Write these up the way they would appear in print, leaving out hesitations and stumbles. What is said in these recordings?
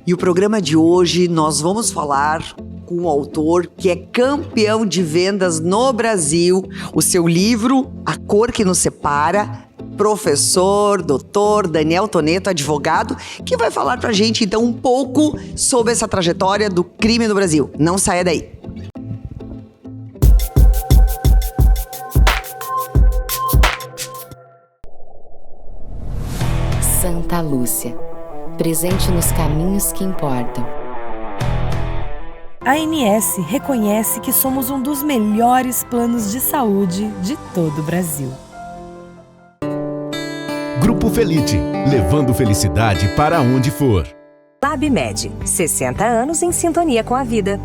E o programa de hoje nós vamos falar com um autor que é campeão de vendas no Brasil. O seu livro, A Cor que Nos Separa, professor, doutor Daniel Toneto, advogado, que vai falar pra gente então um pouco sobre essa trajetória do crime no Brasil. Não saia daí. Santa Lúcia, presente nos caminhos que importam. A ANS reconhece que somos um dos melhores planos de saúde de todo o Brasil. Grupo Felite, levando felicidade para onde for. LabMed, 60 anos em sintonia com a vida.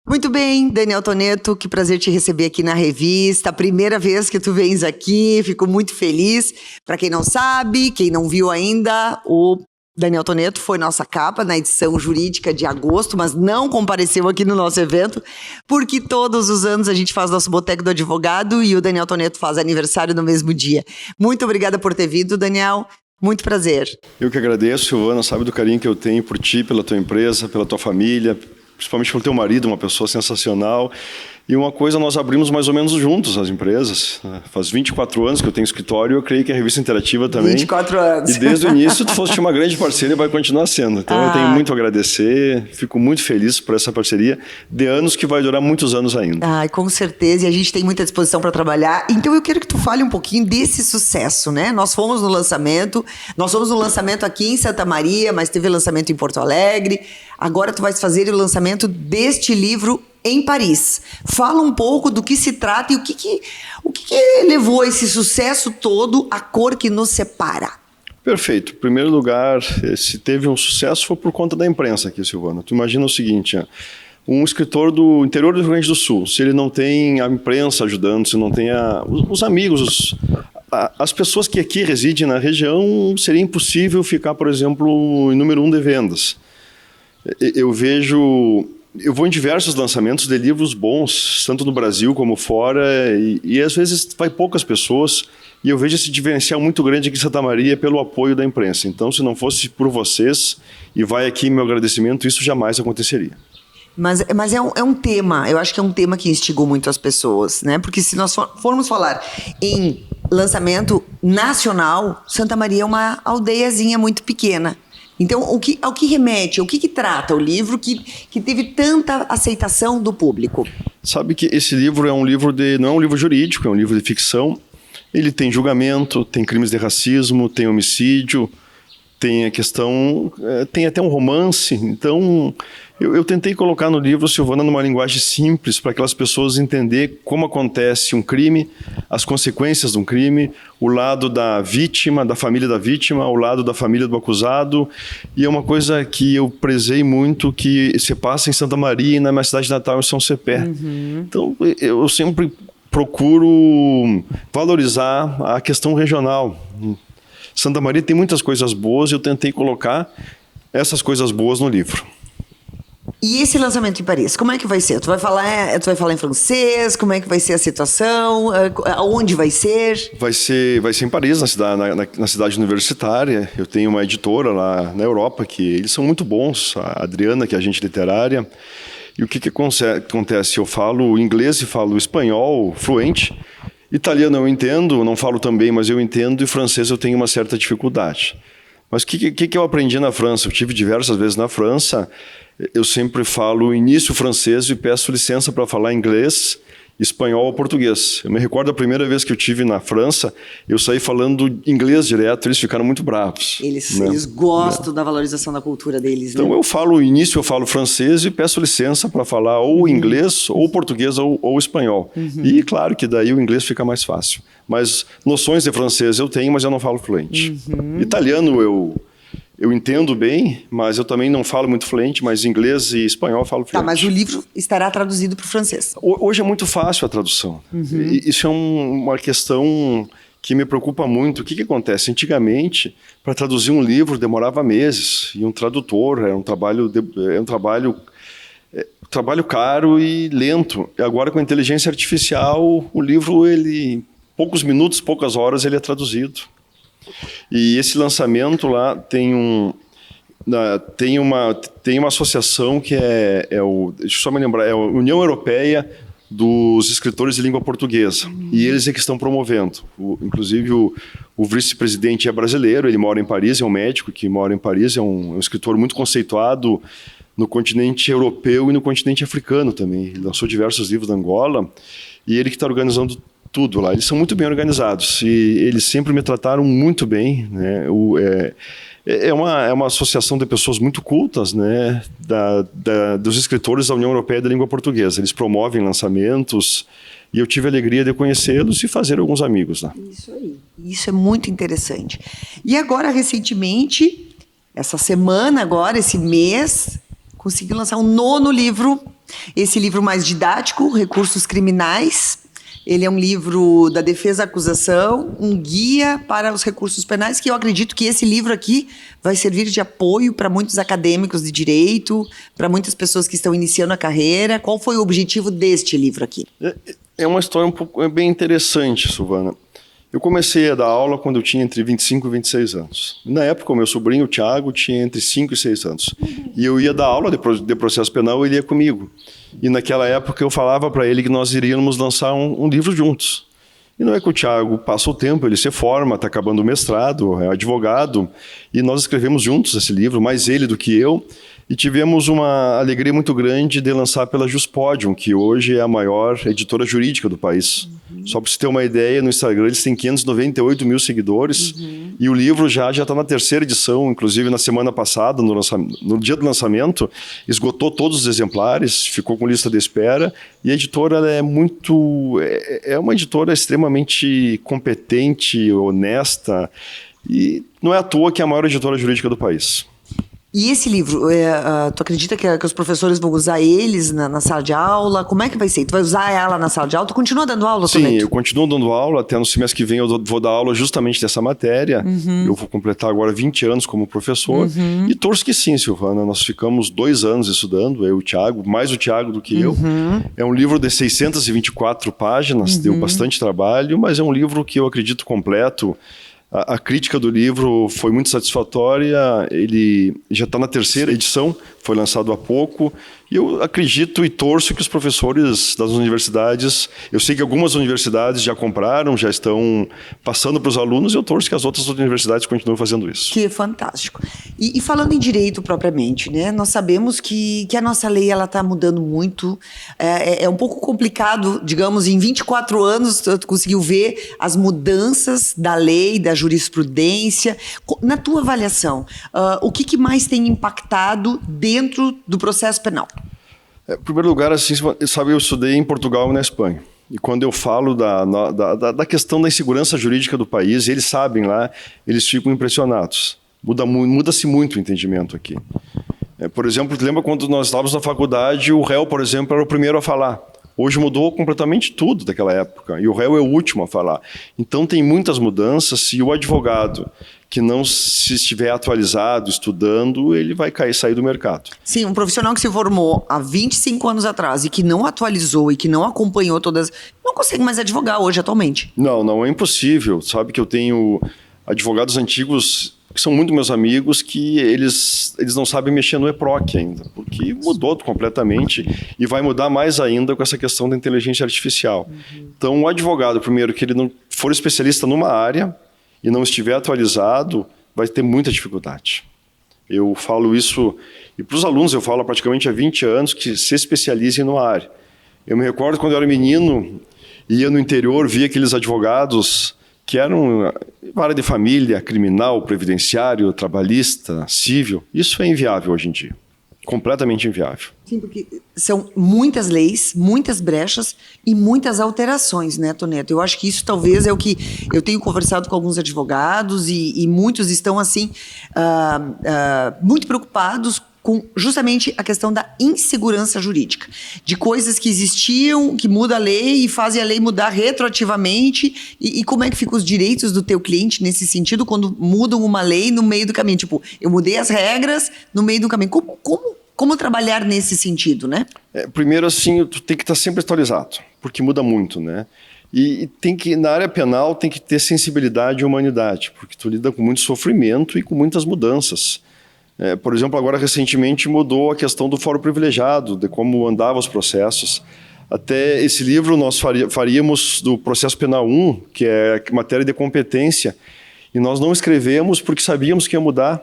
Muito bem, Daniel Toneto, que prazer te receber aqui na revista. Primeira vez que tu vens aqui, fico muito feliz. Para quem não sabe, quem não viu ainda, o Daniel Toneto foi nossa capa na edição jurídica de agosto, mas não compareceu aqui no nosso evento, porque todos os anos a gente faz nosso Boteco do Advogado e o Daniel Toneto faz aniversário no mesmo dia. Muito obrigada por ter vindo, Daniel. Muito prazer. Eu que agradeço, Silvana, sabe do carinho que eu tenho por ti, pela tua empresa, pela tua família, principalmente pelo teu marido, uma pessoa sensacional. E uma coisa, nós abrimos mais ou menos juntos as empresas. Faz 24 anos que eu tenho escritório, eu creio que a Revista Interativa também. 24 anos. E desde o início tu foste uma grande parceira e vai continuar sendo. Então eu tenho muito a agradecer, fico muito feliz por essa parceria de anos que vai durar muitos anos ainda. Ai, com certeza, e a gente tem muita disposição para trabalhar. Então eu quero que tu fale um pouquinho desse sucesso, né? Nós fomos no lançamento aqui em Santa Maria, mas teve lançamento em Porto Alegre. Agora tu vais fazer o lançamento deste livro em Paris. Fala um pouco do que se trata e o que levou esse sucesso todo, A Cor que Nos Separa. Perfeito. Em primeiro lugar, se teve um sucesso foi por conta da imprensa aqui, Silvana. Tu imagina o seguinte, um escritor do interior do Rio Grande do Sul, se ele não tem a imprensa ajudando, se não tem os amigos, as pessoas que aqui residem na região, seria impossível ficar, por exemplo, em número 1 de vendas. Eu vou em diversos lançamentos de livros bons, tanto no Brasil como fora, e às vezes vai poucas pessoas, e eu vejo esse diferencial muito grande aqui em Santa Maria pelo apoio da imprensa. Então, se não fosse por vocês, e vai aqui meu agradecimento, isso jamais aconteceria. Mas é um tema, eu acho que é um tema que instigou muito as pessoas, né? Porque se nós formos falar em lançamento nacional, Santa Maria é uma aldeiazinha muito pequena. Então, ao que remete, o que trata o livro que teve tanta aceitação do público? Sabe que esse livro não é um livro jurídico, é um livro de ficção. Ele tem julgamento, tem crimes de racismo, tem homicídio, tem a questão, tem até um romance. Então, eu tentei colocar no livro, Silvana, numa linguagem simples, para aquelas pessoas entenderem como acontece um crime, as consequências de um crime, o lado da vítima, da família da vítima, o lado da família do acusado. E é uma coisa que eu prezei muito, que se passa em Santa Maria e na minha cidade natal, em São Cepé. Então, eu sempre procuro valorizar a questão regional. Santa Maria tem muitas coisas boas e eu tentei colocar essas coisas boas no livro. E esse lançamento em Paris, como é que vai ser? Tu vai falar em francês? Como é que vai ser a situação? Aonde vai ser? Vai ser em Paris, na cidade universitária. Eu tenho uma editora lá na Europa, que eles são muito bons. A Adriana, que é agente literária. E o que acontece? Eu falo inglês e falo espanhol fluente. Italiano eu entendo, não falo tão bem, mas eu entendo. E francês eu tenho uma certa dificuldade. Mas o que eu aprendi na França? Eu tive diversas vezes na França. Eu sempre falo início francês e peço licença para falar inglês, espanhol ou português. Eu me recordo a primeira vez que eu tive na França, eu saí falando inglês direto, eles ficaram muito bravos. Eles gostam da valorização da cultura deles, né? Então eu falo francês e peço licença para falar ou inglês, ou português, ou espanhol. E claro que daí o inglês fica mais fácil. Mas noções de francês eu tenho, mas eu não falo fluente. Italiano eu entendo bem, mas eu também não falo muito fluente, mas inglês e espanhol eu falo fluente. Tá, mas o livro estará traduzido para o francês. Hoje é muito fácil a tradução. Isso é uma questão que me preocupa muito. O que acontece? Antigamente, para traduzir um livro demorava meses, e um tradutor era um trabalho caro e lento. E agora, com a inteligência artificial, o livro, em poucos minutos, poucas horas, ele é traduzido. E esse lançamento lá tem Tem uma associação que deixa eu só me lembrar, é a União Europeia dos Escritores de Língua Portuguesa. E eles é que estão promovendo. Inclusive, o vice-presidente é brasileiro, ele mora em Paris, é um médico que mora em Paris, é um escritor muito conceituado no continente europeu e no continente africano também. Ele lançou diversos livros da Angola e ele que está organizando tudo lá. Eles são muito bem organizados e eles sempre me trataram muito bem, né? É uma associação de pessoas muito cultas, né, dos escritores da União Europeia da Língua Portuguesa. Eles promovem lançamentos e eu tive a alegria de conhecê-los e fazer alguns amigos lá. Isso aí. Isso é muito interessante. E agora, recentemente, essa semana agora, esse mês, conseguiu lançar um 9º livro. Esse livro mais didático, Recursos Criminais. Ele é um livro da defesa e acusação, um guia para os recursos penais, que eu acredito que esse livro aqui vai servir de apoio para muitos acadêmicos de direito, para muitas pessoas que estão iniciando a carreira. Qual foi o objetivo deste livro aqui? É uma história bem interessante, Silvana. Eu comecei a dar aula quando eu tinha entre 25 e 26 anos. Na época, o meu sobrinho, o Thiago, tinha entre 5 e 6 anos. E eu ia dar aula de processo penal, ele ia comigo. E naquela época eu falava para ele que nós iríamos lançar um livro juntos. E não é que o Thiago passa o tempo, ele se forma, está acabando o mestrado, é advogado, e nós escrevemos juntos esse livro, mais ele do que eu, e tivemos uma alegria muito grande de lançar pela Juspodium, que hoje é a maior editora jurídica do país. Só para você ter uma ideia, no Instagram eles têm 598 mil seguidores, e o livro já está na 3ª edição, inclusive na semana passada, no dia do lançamento, esgotou todos os exemplares, ficou com lista de espera, e a editora é uma editora extremamente competente, honesta, e não é à toa que é a maior editora jurídica do país. E esse livro, tu acredita que os professores vão usar eles na sala de aula? Como é que vai ser? Tu vai usar ela na sala de aula? Tu continua dando aula também? Sim, eu continuo dando aula. Até no semestre que vem eu vou dar aula justamente dessa matéria. Eu vou completar agora 20 anos como professor. E torço que sim, Silvana. Nós ficamos 2 anos estudando, eu e o Thiago, mais o Thiago do que eu. É um livro de 624 páginas, deu bastante trabalho, mas é um livro que eu acredito completo. A crítica do livro foi muito satisfatória, ele já está na 3ª edição, foi lançado há pouco, e eu acredito e torço que os professores das universidades, eu sei que algumas universidades já compraram, já estão passando para os alunos, e eu torço que as outras universidades continuem fazendo isso. Que fantástico. E falando em direito propriamente, né, nós sabemos que a nossa lei está mudando muito, é um pouco complicado, digamos, em 24 anos tu conseguiu ver as mudanças da lei, da jurisprudência. Na tua avaliação, o que mais tem impactado dentro do processo penal? Em primeiro lugar, assim, sabe, eu estudei em Portugal e na Espanha. E quando eu falo da questão da insegurança jurídica do país, eles sabem lá, eles ficam impressionados. Muda-se muito o entendimento aqui. Por exemplo, lembra quando nós estávamos na faculdade, o réu, por exemplo, era o primeiro a falar. Hoje mudou completamente tudo daquela época, e o réu é o último a falar. Então tem muitas mudanças, e o advogado que não se estiver atualizado, estudando, ele vai sair do mercado. Sim, um profissional que se formou há 25 anos atrás e que não atualizou e que não acompanhou todas, não consegue mais advogar hoje, atualmente. Não é impossível. Sabe que eu tenho advogados antigos que são muito meus amigos, que eles não sabem mexer no EPROC ainda, porque mudou completamente e vai mudar mais ainda com essa questão da inteligência artificial. Então, o advogado, primeiro, que ele não for especialista numa área e não estiver atualizado, vai ter muita dificuldade. Eu falo isso, e para os alunos eu falo praticamente há 20 anos, que se especializem numa área. Eu me recordo quando eu era menino, ia no interior, via aqueles advogados que eram área de família, criminal, previdenciário, trabalhista, civil. Isso é inviável hoje em dia. Completamente inviável. Sim, porque são muitas leis, muitas brechas e muitas alterações, né, Toneto? Eu acho que isso talvez é o que eu tenho conversado com alguns advogados e muitos estão, assim, muito preocupados com justamente a questão da insegurança jurídica, de coisas que existiam, que muda a lei e fazem a lei mudar retroativamente, e como é que ficam os direitos do teu cliente nesse sentido quando mudam uma lei no meio do caminho? Tipo, eu mudei as regras no meio do caminho. Como trabalhar nesse sentido, né? Primeiro, assim, tu tem que estar sempre atualizado, porque muda muito, né? E tem que, na área penal, tem que ter sensibilidade e humanidade, porque tu lida com muito sofrimento e com muitas mudanças. Por exemplo, agora recentemente mudou a questão do fórum privilegiado, de como andavam os processos. Até esse livro nós faríamos do processo penal 1, que é matéria de competência, e nós não escrevemos porque sabíamos que ia mudar.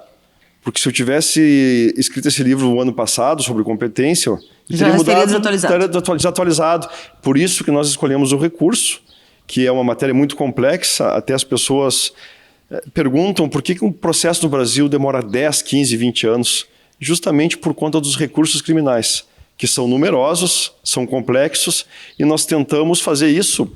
Porque se eu tivesse escrito esse livro no ano passado sobre competência, já teria desatualizado. Por isso que nós escolhemos o recurso, que é uma matéria muito complexa. Até as pessoas perguntam por que um processo no Brasil demora 10, 15, 20 anos. Justamente por conta dos recursos criminais, que são numerosos, são complexos, e nós tentamos fazer isso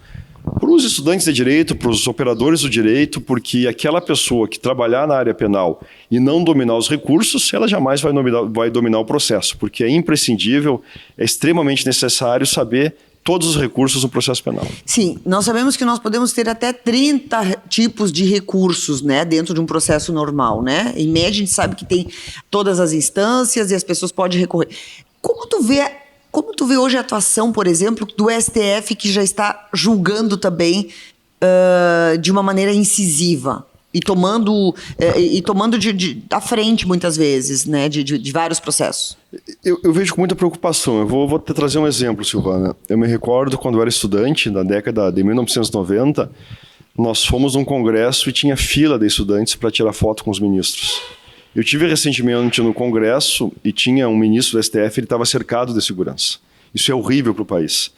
para os estudantes de direito, para os operadores do direito, porque aquela pessoa que trabalhar na área penal e não dominar os recursos, ela jamais vai dominar o processo, porque é imprescindível, é extremamente necessário saber todos os recursos no processo penal. Sim, nós sabemos que nós podemos ter até 30 tipos de recursos, né, dentro de um processo normal, né? Em média, a gente sabe que tem todas as instâncias e as pessoas podem recorrer. Como tu vê hoje a atuação, por exemplo, do STF, que já está julgando também de uma maneira incisiva e tomando da frente, muitas vezes, né, de vários processos? Eu vejo com muita preocupação. Eu vou te trazer um exemplo, Silvana. Eu me recordo quando eu era estudante, na década de 1990, nós fomos num congresso e tinha fila de estudantes para tirar foto com os ministros. Eu tive recentemente no Congresso e tinha um ministro do STF, ele estava cercado de segurança. Isso é horrível para o país.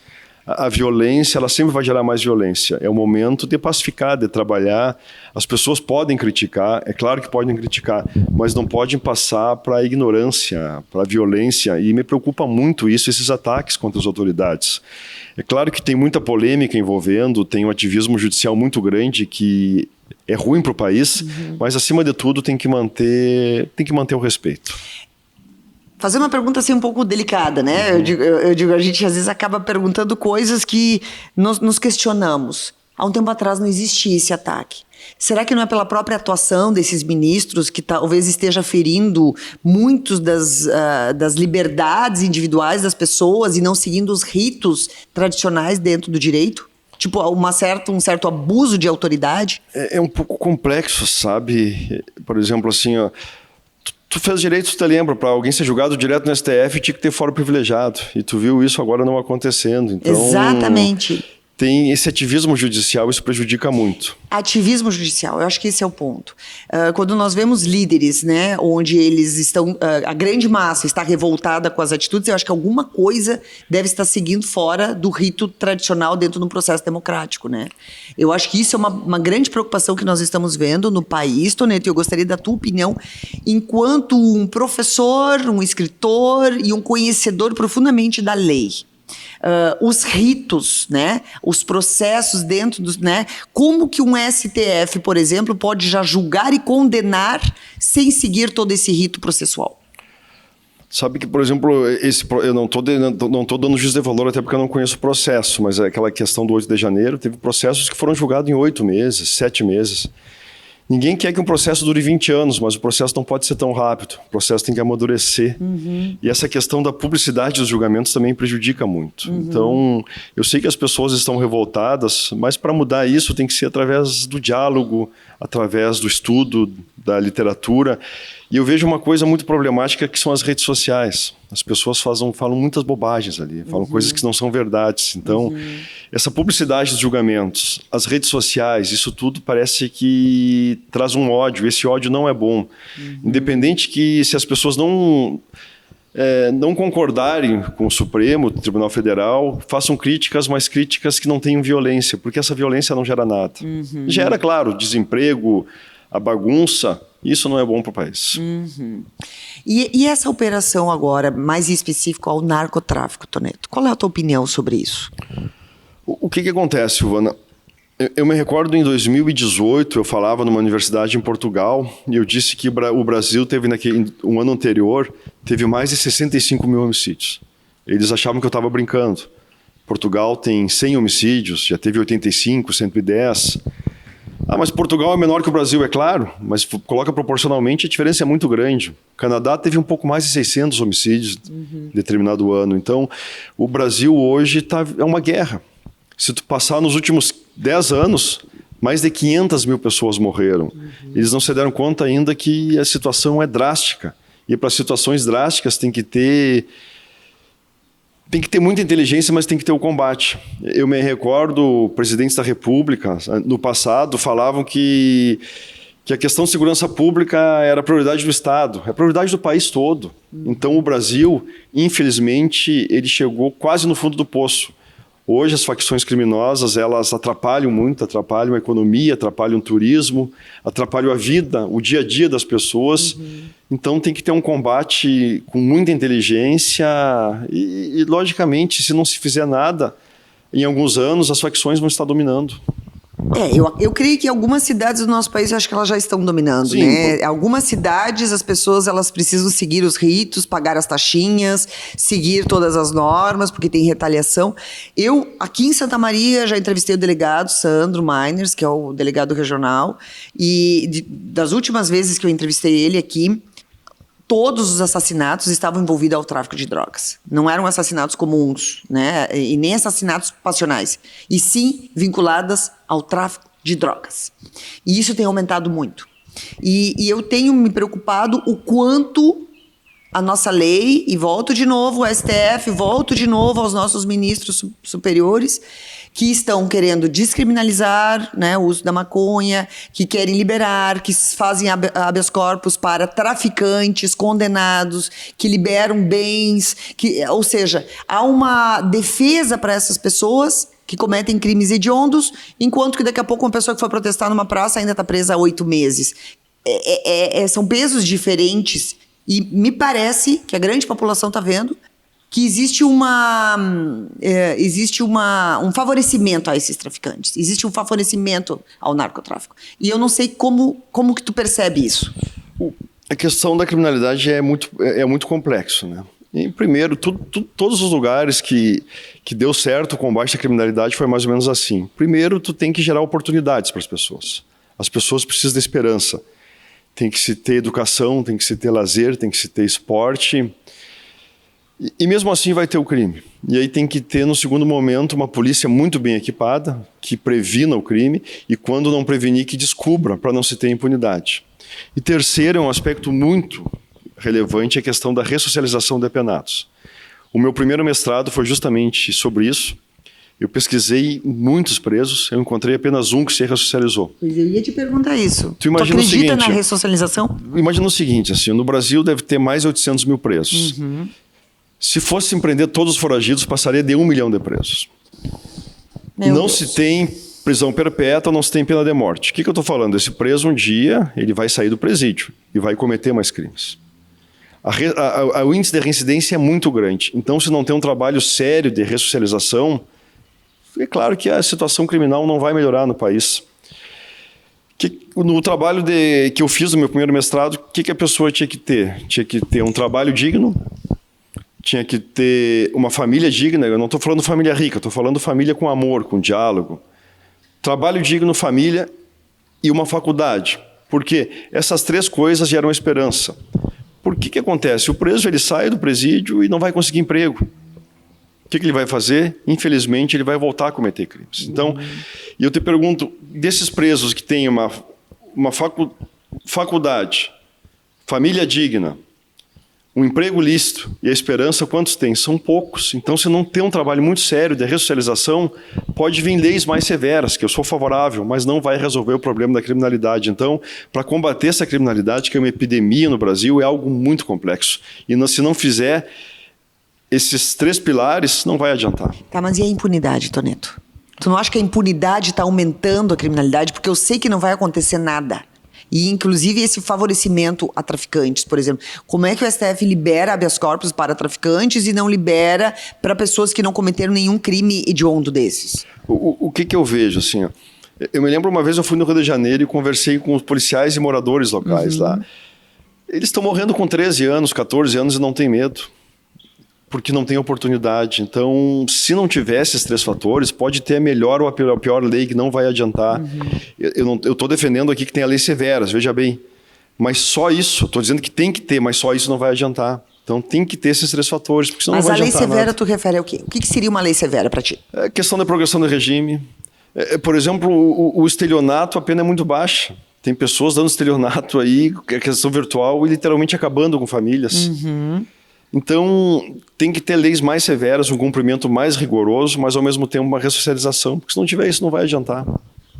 A violência, ela sempre vai gerar mais violência. É o momento de pacificar, de trabalhar. As pessoas podem criticar, é claro que podem criticar, mas não podem passar para a ignorância, para a violência. E me preocupa muito isso, esses ataques contra as autoridades. É claro que tem muita polêmica envolvendo, tem um ativismo judicial muito grande que é ruim para o país, mas acima de tudo tem que manter o respeito. Fazer uma pergunta assim um pouco delicada, né? Eu digo, a gente às vezes acaba perguntando coisas que nos questionamos. Há um tempo atrás não existia esse ataque. Será que não é pela própria atuação desses ministros que talvez esteja ferindo muitos das liberdades individuais das pessoas e não seguindo os ritos tradicionais dentro do direito? Tipo, um certo abuso de autoridade? É um pouco complexo, sabe? Por exemplo, assim, ó, tu fez direito, tu te lembra, para alguém ser julgado direto no STF tinha que ter fórum privilegiado. E tu viu isso agora não acontecendo. Então, exatamente. Tem esse ativismo judicial, isso prejudica muito. Ativismo judicial, eu acho que esse é o ponto. Quando nós vemos líderes, né, onde eles estão, a grande massa está revoltada com as atitudes, eu acho que alguma coisa deve estar seguindo fora do rito tradicional dentro de um processo democrático, né? Eu acho que isso é uma grande preocupação que nós estamos vendo no país, Toneto, e eu gostaria da tua opinião, enquanto um professor, um escritor e um conhecedor profundamente da lei. Os ritos, né, os processos dentro dos, né, como que um STF, por exemplo, pode já julgar e condenar sem seguir todo esse rito processual? Sabe que, por exemplo, eu não tô dando juízo de valor até porque eu não conheço o processo, mas aquela questão do 8 de janeiro, teve processos que foram julgados em 8 meses, 7 meses. Ninguém quer que um processo dure 20 anos, mas o processo não pode ser tão rápido. O processo tem que amadurecer. E essa questão da publicidade dos julgamentos também prejudica muito. Então, eu sei que as pessoas estão revoltadas, mas para mudar isso tem que ser através do diálogo, através do estudo, da literatura. E eu vejo uma coisa muito problemática que são as redes sociais. As pessoas falam muitas bobagens ali, falam coisas que não são verdades. Então, essa publicidade dos julgamentos, as redes sociais, isso tudo parece que traz um ódio. Esse ódio não é bom. Independente que se as pessoas não concordarem com o Supremo, o Tribunal Federal, façam críticas, mas críticas que não tenham violência, porque essa violência não gera nada. Gera, claro, desemprego, a bagunça. Isso não é bom para o país. E essa operação agora, mais específico ao narcotráfico, Toneto? Qual é a tua opinião sobre isso? O que acontece, Silvana? Eu me recordo em 2018, eu falava numa universidade em Portugal e eu disse que o Brasil teve, um ano anterior, teve mais de 65 mil homicídios. Eles achavam que eu estava brincando. Portugal tem 100 homicídios, já teve 85, 110. Mas Portugal é menor que o Brasil, é claro, mas coloca proporcionalmente, a diferença é muito grande. O Canadá teve um pouco mais de 600 homicídios em determinado ano. Então, o Brasil hoje é uma guerra. Se tu passar nos últimos 10 anos, mais de 500 mil pessoas morreram. Eles não se deram conta ainda que a situação é drástica. E para situações drásticas tem que ter muita inteligência, mas tem que ter o combate. Eu me recordo, presidentes da República, no passado, falavam que a questão de segurança pública era a prioridade do Estado, é a prioridade do país todo. Então o Brasil, infelizmente, ele chegou quase no fundo do poço. Hoje as facções criminosas, elas atrapalham muito, atrapalham a economia, atrapalham o turismo, atrapalham a vida, o dia a dia das pessoas. Então tem que ter um combate com muita inteligência e logicamente, se não se fizer nada, em alguns anos as facções vão estar dominando. Eu creio que algumas cidades do nosso país, eu acho que elas já estão dominando, Sim, né? Algumas cidades, as pessoas, elas precisam seguir os ritos, pagar as taxinhas, seguir todas as normas, porque tem retaliação. Eu, aqui em Santa Maria, já entrevistei o delegado Sandro Meiners, que é o delegado regional, e das últimas vezes que eu entrevistei ele aqui, todos os assassinatos estavam envolvidos ao tráfico de drogas. Não eram assassinatos comuns, né? E nem assassinatos passionais. E sim vinculadas ao tráfico de drogas. E isso tem aumentado muito. E eu tenho me preocupado o quanto a nossa lei, e volto de novo ao STF, volto de novo aos nossos ministros superiores, que estão querendo descriminalizar, né, o uso da maconha, que querem liberar, que fazem habeas corpus para traficantes condenados, que liberam bens, ou seja, há uma defesa para essas pessoas que cometem crimes hediondos, enquanto que daqui a pouco uma pessoa que foi protestar numa praça ainda está presa há 8 meses. São pesos diferentes e me parece que a grande população está vendo que existe um favorecimento a esses traficantes, existe um favorecimento ao narcotráfico. E eu não sei como que tu percebe isso. A questão da criminalidade é muito complexo, né? E, primeiro, todos os lugares que deu certo o combate à criminalidade foi mais ou menos assim. Primeiro, tu tem que gerar oportunidades para as pessoas. As pessoas precisam da esperança. Tem que se ter educação, tem que se ter lazer, tem que se ter esporte. E mesmo assim vai ter o crime. E aí tem que ter, no segundo momento, uma polícia muito bem equipada, que previna o crime, e quando não prevenir, que descubra, para não se ter impunidade. E terceiro, é um aspecto muito relevante, a questão da ressocialização de depenados. O meu primeiro mestrado foi justamente sobre isso. Eu pesquisei muitos presos, eu encontrei apenas um que se ressocializou. Pois eu ia te perguntar isso. Tu imagina o acredita seguinte, na ressocialização? Imagina o seguinte, assim, no Brasil deve ter mais de 800 mil presos. Se fosse prender todos os foragidos, passaria de 1 milhão de presos. Não se tem prisão perpétua, não se tem pena de morte. O que eu estou falando? Esse preso, um dia, ele vai sair do presídio e vai cometer mais crimes. O índice de reincidência é muito grande. Então, se não tem um trabalho sério de ressocialização, é claro que a situação criminal não vai melhorar no país. No trabalho que eu fiz no meu primeiro mestrado, o que a pessoa tinha que ter? Tinha que ter um trabalho digno, tinha que ter uma família digna. Eu não estou falando família rica, estou falando família com amor, com diálogo. Trabalho digno, família e uma faculdade. Porque essas 3 coisas geram esperança. Por que acontece? O preso ele sai do presídio e não vai conseguir emprego. O que ele vai fazer? Infelizmente, ele vai voltar a cometer crimes. Então, eu te pergunto, desses presos que têm uma faculdade, família digna, um emprego lícito e a esperança, quantos tem? São poucos. Então, se não tem um trabalho muito sério de ressocialização, pode vir leis mais severas, que eu sou favorável, mas não vai resolver o problema da criminalidade. Então, para combater essa criminalidade, que é uma epidemia no Brasil, é algo muito complexo. E se não fizer esses 3 pilares, não vai adiantar. Tá, mas e a impunidade, Toneto? Tu não acha que a impunidade está aumentando a criminalidade? Porque eu sei que não vai acontecer nada. E, inclusive, esse favorecimento a traficantes, por exemplo. Como é que o STF libera habeas corpus para traficantes e não libera para pessoas que não cometeram nenhum crime hediondo desses? O que eu vejo, assim, ó, eu me lembro uma vez eu fui no Rio de Janeiro e conversei com os policiais e moradores locais lá. Eles estão morrendo com 13 anos, 14 anos e não têm medo, porque não tem oportunidade. Então, se não tiver esses 3 fatores, pode ter a melhor ou a pior lei que não vai adiantar. Eu estou defendendo aqui que tem a lei severas, veja bem. Mas só isso, estou dizendo que tem que ter, mas só isso não vai adiantar. Então, tem que ter esses 3 fatores, porque senão não vai adiantar. Mas a lei severa, nada. Tu refere ao quê? O que seria uma lei severa para ti? É questão da progressão do regime. Por exemplo, o estelionato, a pena é muito baixa. Tem pessoas dando estelionato aí, que é questão virtual, e literalmente acabando com famílias. Então, tem que ter leis mais severas, um cumprimento mais rigoroso, mas ao mesmo tempo uma ressocialização, porque se não tiver isso, não vai adiantar.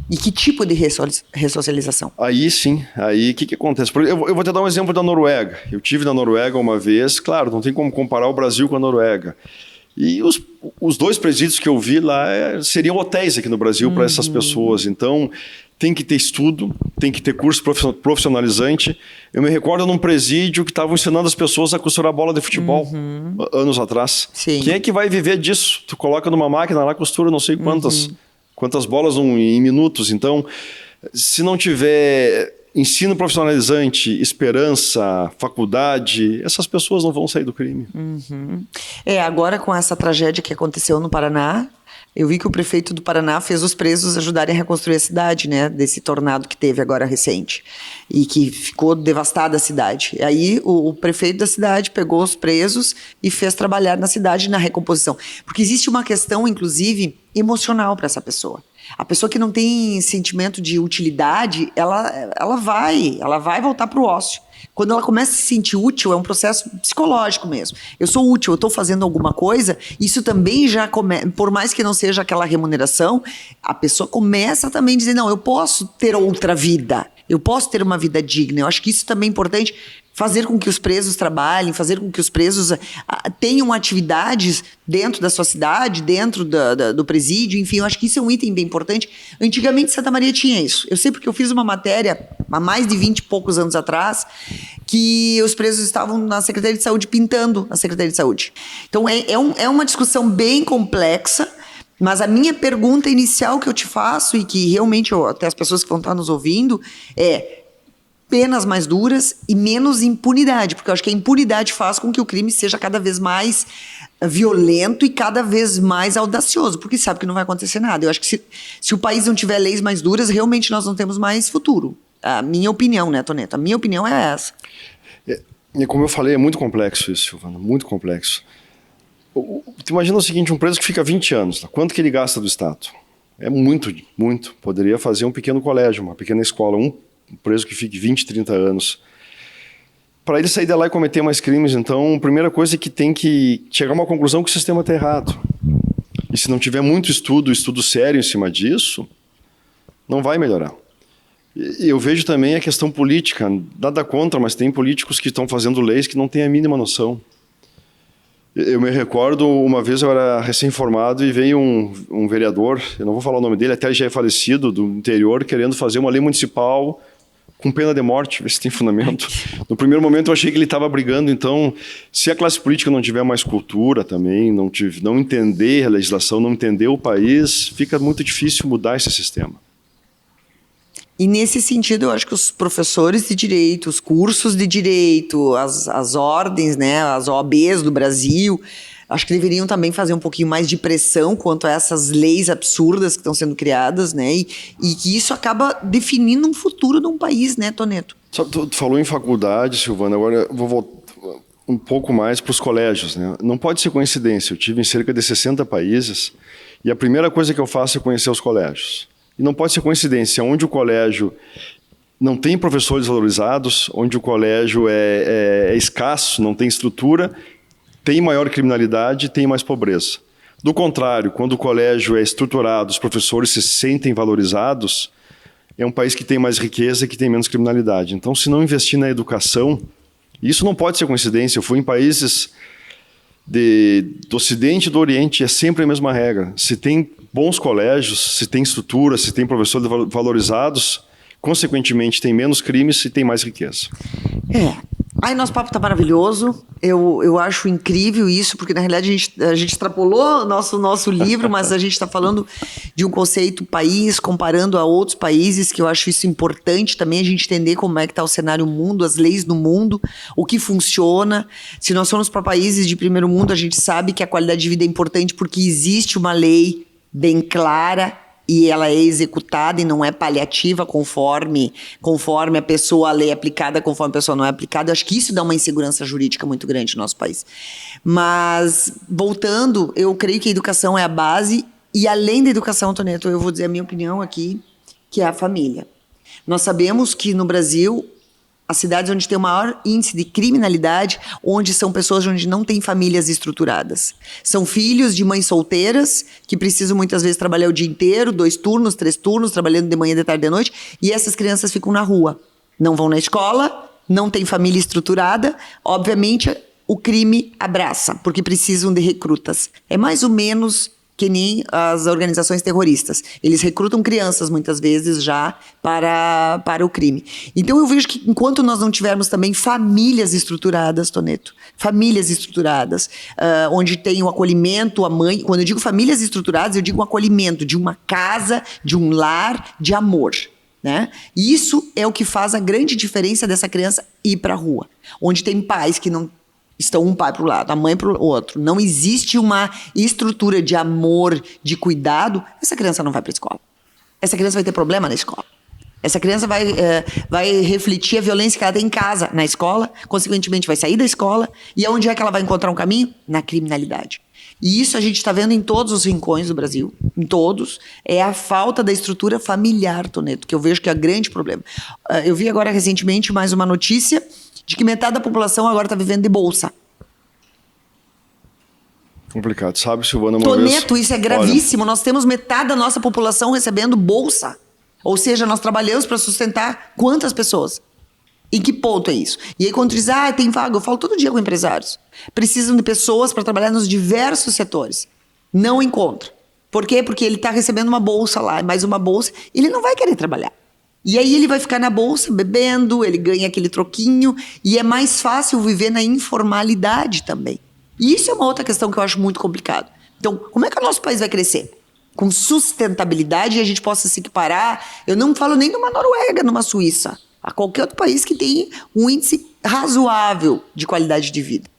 E que tipo de ressocialização? Aí sim, aí o que acontece? Eu vou te dar um exemplo da Noruega. Eu tive na Noruega uma vez, claro, não tem como comparar o Brasil com a Noruega. E os 2 presídios que eu vi lá seriam hotéis aqui no Brasil para essas pessoas. Então, tem que ter estudo, tem que ter curso profissionalizante. Eu me recordo num presídio que estavam ensinando as pessoas a costurar bola de futebol, anos atrás. Sim. Quem é que vai viver disso? Tu coloca numa máquina lá, costura não sei quantas bolas em minutos. Então, se não tiver ensino profissionalizante, esperança, faculdade, essas pessoas não vão sair do crime. Agora com essa tragédia que aconteceu no Paraná, eu vi que o prefeito do Paraná fez os presos ajudarem a reconstruir a cidade, né? Desse tornado que teve agora recente. E que ficou devastada a cidade. E aí o prefeito da cidade pegou os presos e fez trabalhar na cidade na recomposição. Porque existe uma questão, inclusive, emocional para essa pessoa. A pessoa que não tem sentimento de utilidade, ela vai voltar para o ócio. Quando ela começa a se sentir útil, é um processo psicológico mesmo. Eu sou útil, eu estou fazendo alguma coisa, isso também já por mais que não seja aquela remuneração, a pessoa começa também a dizer, não, eu posso ter outra vida, eu posso ter uma vida digna. Eu acho que isso também é importante, fazer com que os presos trabalhem, fazer com que os presos tenham atividades dentro da sua cidade, dentro do presídio, enfim, eu acho que isso é um item bem importante. Antigamente Santa Maria tinha isso. Eu sei porque eu fiz uma matéria há mais de 20 e poucos anos atrás, que os presos estavam na Secretaria de Saúde pintando a Secretaria de Saúde. Então é uma discussão bem complexa, mas a minha pergunta inicial que eu te faço, e que realmente até as pessoas que vão estar nos ouvindo, é penas mais duras e menos impunidade, porque eu acho que a impunidade faz com que o crime seja cada vez mais violento e cada vez mais audacioso, porque sabe que não vai acontecer nada. Eu acho que se o país não tiver leis mais duras, realmente nós não temos mais futuro. A minha opinião, né, Toneto? A minha opinião é essa. E como eu falei, é muito complexo isso, Silvana, muito complexo. Tu imagina o seguinte, um preso que fica 20 anos, tá? Quanto que ele gasta do Estado? É muito, muito. Poderia fazer um pequeno colégio, uma pequena escola, um preso que fique 20, 30 anos. Para ele sair de lá e cometer mais crimes, então, a primeira coisa é que tem que chegar a uma conclusão que o sistema está errado. E se não tiver muito estudo sério em cima disso, não vai melhorar. E eu vejo também a questão política, nada contra, mas tem políticos que estão fazendo leis que não têm a mínima noção. Eu me recordo, uma vez eu era recém-formado e veio um vereador, eu não vou falar o nome dele, até ele já é falecido, do interior, querendo fazer uma lei municipal com pena de morte, ver se tem fundamento. No primeiro momento eu achei que ele estava brigando, então, se a classe política não tiver mais cultura também, não entender a legislação, não entender o país, fica muito difícil mudar esse sistema. E nesse sentido, eu acho que os professores de direito, os cursos de direito, as ordens, né, as OABs do Brasil, acho que deveriam também fazer um pouquinho mais de pressão quanto a essas leis absurdas que estão sendo criadas, né, e que isso acaba definindo um futuro de um país, né, Toneto? Tu falou em faculdade, Silvana, agora eu vou voltar um pouco mais para os colégios, né? Não pode ser coincidência, eu tive em cerca de 60 países e a primeira coisa que eu faço é conhecer os colégios. E não pode ser coincidência, onde o colégio não tem professores valorizados, onde o colégio é escasso, não tem estrutura, tem maior criminalidade, tem mais pobreza. Do contrário, quando o colégio é estruturado, os professores se sentem valorizados, é um país que tem mais riqueza e que tem menos criminalidade. Então, se não investir na educação, isso não pode ser coincidência, eu fui em países do Ocidente e do Oriente, é sempre a mesma regra. Se tem bons colégios, se tem estrutura, se tem professores valorizados, consequentemente tem menos crimes e tem mais riqueza. Aí nosso papo tá maravilhoso, eu acho incrível isso, porque na realidade a gente extrapolou nosso livro, mas a gente está falando de um conceito país, comparando a outros países, que eu acho isso importante também, a gente entender como é que está o cenário mundo, as leis no mundo, o que funciona. Se nós formos para países de primeiro mundo, a gente sabe que a qualidade de vida é importante porque existe uma lei bem clara, e ela é executada e não é paliativa conforme a pessoa, a lei é aplicada conforme a pessoa não é aplicada. Eu acho que isso dá uma insegurança jurídica muito grande no nosso país. Mas, voltando, eu creio que a educação é a base, e além da educação, Toneto, eu vou dizer a minha opinião aqui, que é a família. Nós sabemos que no Brasil, as cidades onde tem o maior índice de criminalidade, onde são pessoas onde não tem famílias estruturadas. São filhos de mães solteiras, que precisam muitas vezes trabalhar o dia inteiro, 2 turnos, 3 turnos, trabalhando de manhã, de tarde, de noite, e essas crianças ficam na rua. Não vão na escola, não tem família estruturada, obviamente o crime abraça, porque precisam de recrutas. É mais ou menos que nem as organizações terroristas. Eles recrutam crianças, muitas vezes, já para o crime. Então, eu vejo que enquanto nós não tivermos também famílias estruturadas, Toneto, famílias estruturadas, onde tem o acolhimento, a mãe... Quando eu digo famílias estruturadas, eu digo um acolhimento de uma casa, de um lar, de amor, né? E isso é o que faz a grande diferença dessa criança ir para a rua. Onde tem pais que não... estão um pai para o lado, a mãe para o outro. Não existe uma estrutura de amor, de cuidado. Essa criança não vai para a escola. Essa criança vai ter problema na escola. Essa criança vai refletir a violência que ela tem em casa, na escola. Consequentemente, vai sair da escola. E aonde é que ela vai encontrar um caminho? Na criminalidade. E isso a gente está vendo em todos os rincões do Brasil. Em todos. É a falta da estrutura familiar, Toneto, que eu vejo que é o grande problema. Eu vi agora, recentemente, mais uma notícia de que metade da população agora está vivendo de bolsa. Complicado, sabe, Silvana? Toneto, isso é gravíssimo. Nós temos metade da nossa população recebendo bolsa. Ou seja, nós trabalhamos para sustentar quantas pessoas? Em que ponto é isso? E aí, quando diz, tem vaga, eu falo todo dia com empresários. Precisam de pessoas para trabalhar nos diversos setores. Não encontra. Por quê? Porque ele está recebendo uma bolsa lá, mais uma bolsa, ele não vai querer trabalhar. E aí ele vai ficar na bolsa bebendo, ele ganha aquele troquinho, e é mais fácil viver na informalidade também. E isso é uma outra questão que eu acho muito complicado. Então, como é que o nosso país vai crescer? Com sustentabilidade e a gente possa se equiparar, eu não falo nem numa Noruega, numa Suíça, a qualquer outro país que tenha um índice razoável de qualidade de vida.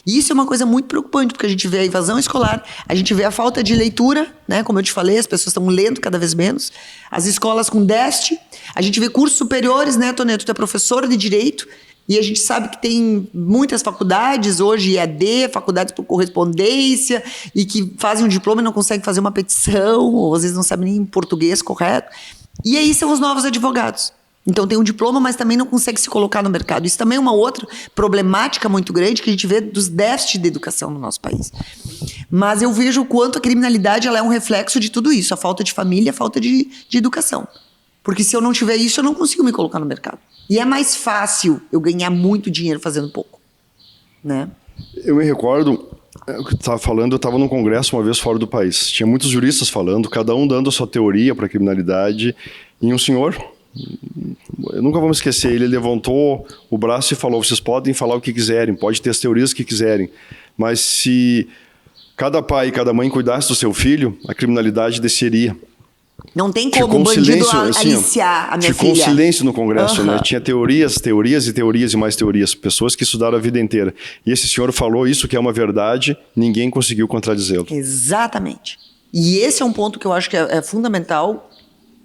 E isso é uma coisa muito preocupante, porque a gente vê a evasão escolar, a gente vê a falta de leitura, né? Como eu te falei, as pessoas estão lendo cada vez menos, as escolas com déficit, a gente vê cursos superiores, né, Toneto? Tu é professora de Direito, e a gente sabe que tem muitas faculdades, hoje EAD, faculdades por correspondência, e que fazem um diploma e não conseguem fazer uma petição, ou às vezes não sabem nem português correto. E aí são os novos advogados. Então tem um diploma, mas também não consegue se colocar no mercado. Isso também é uma outra problemática muito grande que a gente vê dos déficits de educação no nosso país. Mas eu vejo o quanto a criminalidade ela é um reflexo de tudo isso. A falta de família, a falta de educação. Porque se eu não tiver isso, eu não consigo me colocar no mercado. E é mais fácil eu ganhar muito dinheiro fazendo pouco, né? Eu me recordo, o que tu estava falando, eu estava num congresso uma vez fora do país. Tinha muitos juristas falando, cada um dando a sua teoria para a criminalidade. E um senhor, eu nunca vou me esquecer, ele levantou o braço e falou, vocês podem falar o que quiserem, pode ter as teorias que quiserem, mas se cada pai e cada mãe cuidasse do seu filho, a criminalidade desceria. Não tem como o bandido aliciar a minha filha. Ficou silêncio no congresso, né? Tinha teorias e mais teorias. Pessoas que estudaram a vida inteira. E esse senhor falou isso que é uma verdade, ninguém conseguiu contradizê-lo. Exatamente. E esse é um ponto que eu acho que é fundamental.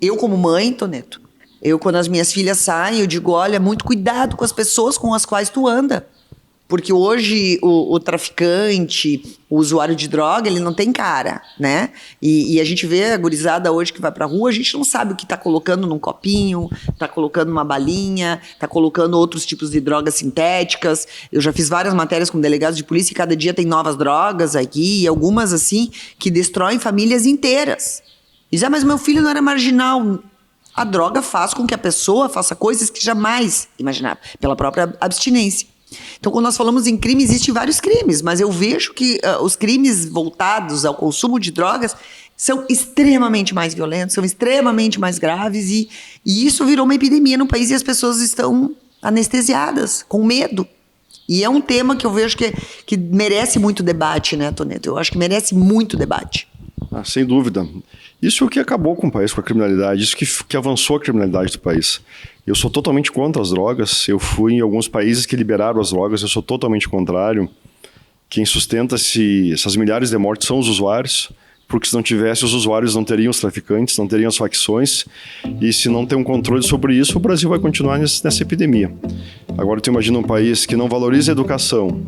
Eu como mãe, Toneto, quando as minhas filhas saem, eu digo, olha, muito cuidado com as pessoas com as quais tu anda. Porque hoje o traficante, o usuário de droga, ele não tem cara, né? E a gente vê a gurizada hoje que vai pra rua, a gente não sabe o que tá colocando num copinho, tá colocando uma balinha, tá colocando outros tipos de drogas sintéticas. Eu já fiz várias matérias com delegados de polícia e cada dia tem novas drogas aqui, e algumas assim, que destroem famílias inteiras. Diz, mas meu filho não era marginal. A droga faz com que a pessoa faça coisas que jamais imaginava, pela própria abstinência. Então, quando nós falamos em crime, existem vários crimes, mas eu vejo que os crimes voltados ao consumo de drogas são extremamente mais violentos, são extremamente mais graves e isso virou uma epidemia no país e as pessoas estão anestesiadas, com medo. E é um tema que eu vejo que merece muito debate, né, Toneto? Eu acho que merece muito debate. Sem dúvida. Isso é o que acabou com o país, com a criminalidade, isso que avançou a criminalidade do país. Eu sou totalmente contra as drogas, eu fui em alguns países que liberaram as drogas, eu sou totalmente contrário. Quem sustenta essas milhares de mortes são os usuários, porque se não tivesse os usuários não teriam os traficantes, não teriam as facções, e se não tem um controle sobre isso, o Brasil vai continuar nessa epidemia. Agora tu imagina um país que não valoriza a educação,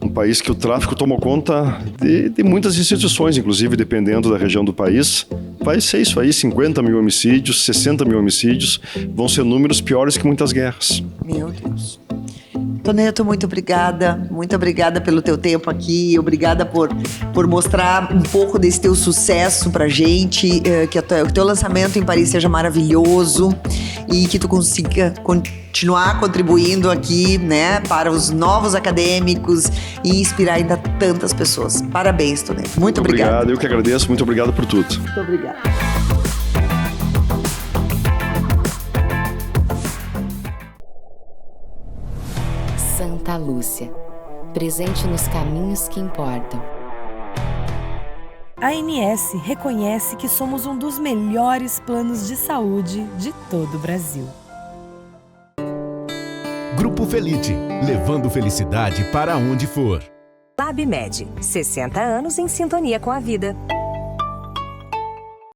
um país que o tráfico tomou conta de muitas instituições, inclusive dependendo da região do país, vai ser isso aí, 50 mil homicídios, 60 mil homicídios, vão ser números piores que muitas guerras. Meu Deus. Toneto, muito obrigada pelo teu tempo aqui, obrigada por mostrar um pouco desse teu sucesso pra gente, que o teu lançamento em Paris seja maravilhoso e que tu consiga continuar contribuindo aqui, né, para os novos acadêmicos e inspirar ainda tantas pessoas. Parabéns, Toneto. Muito obrigada. Obrigado, eu que agradeço, muito obrigado por tudo. Muito obrigada. Santa Lúcia, presente nos caminhos que importam. A ANS reconhece que somos um dos melhores planos de saúde de todo o Brasil. Grupo Felite, levando felicidade para onde for. LabMed, 60 anos em sintonia com a vida.